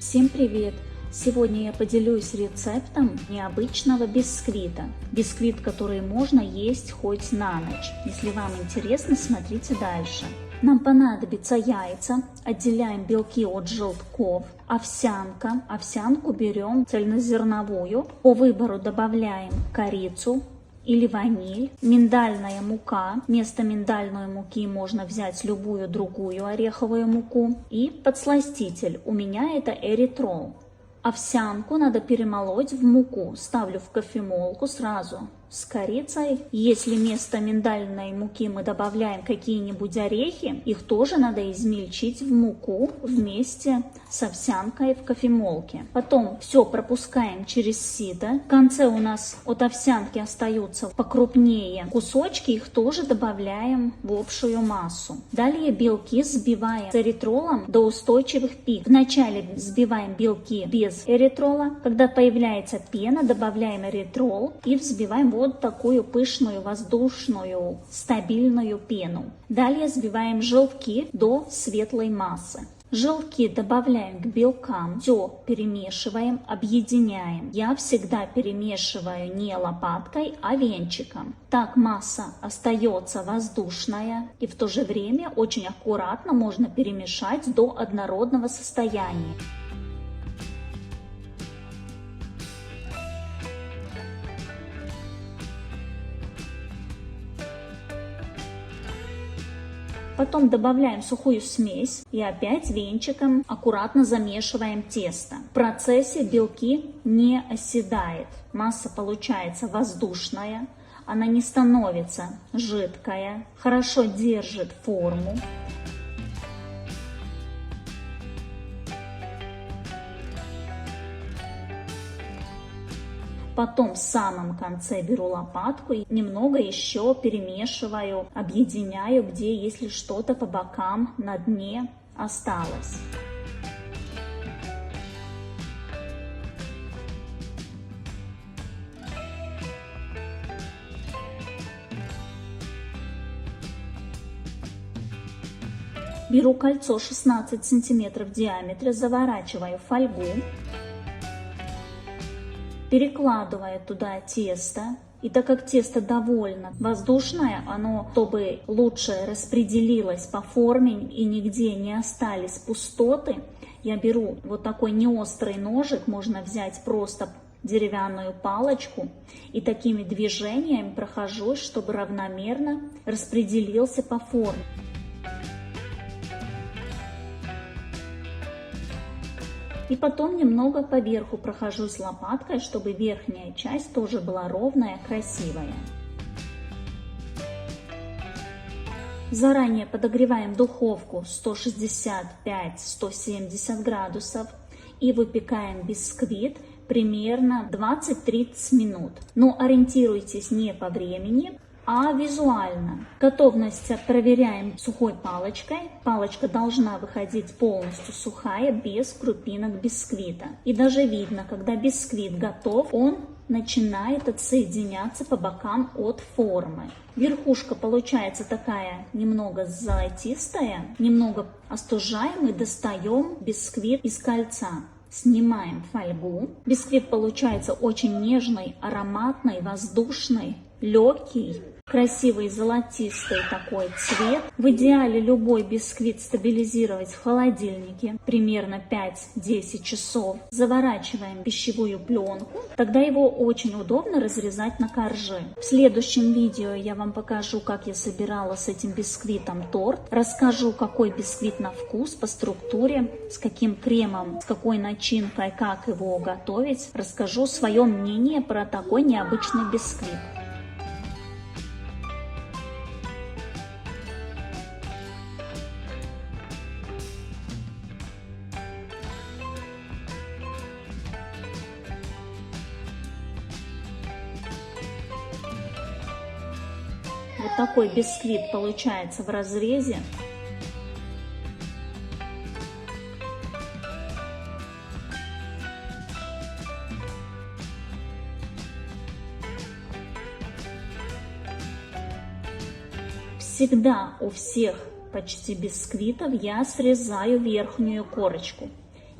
Всем привет! Сегодня я поделюсь рецептом необычного бисквита. Бисквит, который можно есть хоть на ночь. Если вам интересно, смотрите дальше. Нам понадобятся яйца, отделяем белки от желтков, овсянка. Овсянку берем цельнозерновую. По выбору добавляем корицу или ваниль, миндальная мука. Вместо миндальной муки можно взять любую другую ореховую муку. И подсластитель. У меня это эритрол. Овсянку надо перемолоть в муку. Ставлю в кофемолку сразу с корицей. Если вместо миндальной муки мы добавляем какие-нибудь орехи, их тоже надо измельчить в муку вместе с овсянкой в кофемолке. Потом все пропускаем через сито. В конце у нас от овсянки остаются покрупнее кусочки, их тоже добавляем в общую массу. Далее белки взбиваем с эритролом до устойчивых пик. Вначале взбиваем белки без эритрола. Когда появляется пена, добавляем эритрол и взбиваем вот такую пышную, воздушную, стабильную пену. Далее взбиваем желтки до светлой массы. Желтки добавляем к белкам, все перемешиваем, объединяем. Я всегда перемешиваю не лопаткой, а венчиком. Так масса остается воздушная и в то же время очень аккуратно можно перемешать до однородного состояния. Потом добавляем сухую смесь и опять венчиком аккуратно замешиваем тесто. В процессе белки не оседают. Масса получается воздушная, она не становится жидкая, хорошо держит форму. Потом в самом конце беру лопатку и немного еще перемешиваю, объединяю, где если что-то по бокам на дне осталось. Беру кольцо 16 см в диаметре, заворачиваю в фольгу. Перекладываю туда тесто. И так как тесто довольно воздушное, оно, чтобы лучше распределилось по форме и нигде не остались пустоты, я беру вот такой неострый ножик, можно взять просто деревянную палочку и такими движениями прохожусь, чтобы равномерно распределился по форме. И потом немного поверху прохожусь лопаткой, чтобы верхняя часть тоже была ровная, красивая. Заранее подогреваем духовку 165-170 градусов и выпекаем бисквит примерно 20-30 минут. Но ориентируйтесь не по времени, а визуально. Готовность проверяем сухой палочкой. Палочка должна выходить полностью сухая, без крупинок бисквита. И даже видно, когда бисквит готов, он начинает отсоединяться по бокам от формы. Верхушка получается такая немного золотистая, немного остужаем и достаем бисквит из кольца. Снимаем фольгу. Бисквит получается очень нежный, ароматный, воздушный, легкий, красивый золотистый такой цвет. В идеале любой бисквит стабилизировать в холодильнике примерно 5-10 часов. Заворачиваем в пищевую пленку, тогда его очень удобно разрезать на коржи. В следующем видео я вам покажу, как я собирала с этим бисквитом торт. Расскажу, какой бисквит на вкус, по структуре, с каким кремом, с какой начинкой, как его готовить. Расскажу свое мнение про такой необычный бисквит. Вот такой бисквит получается в разрезе. Всегда у всех почти бисквитов я срезаю верхнюю корочку.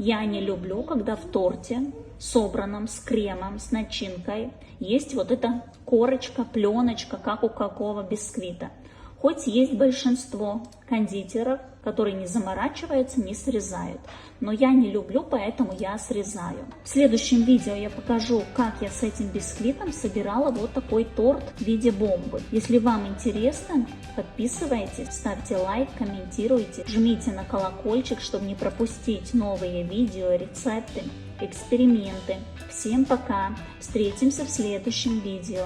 Я не люблю, когда в торте, собранном с кремом, с начинкой, есть вот эта корочка, пленочка, как у какого бисквита. Хоть есть большинство кондитеров, которые не заморачиваются, не срезают. Но я не люблю, поэтому я срезаю. В следующем видео я покажу, как я с этим бисквитом собирала вот такой торт в виде бомбы. Если вам интересно, подписывайтесь, ставьте лайк, комментируйте, жмите на колокольчик, чтобы не пропустить новые видео, рецепты, эксперименты. Всем пока! Встретимся в следующем видео.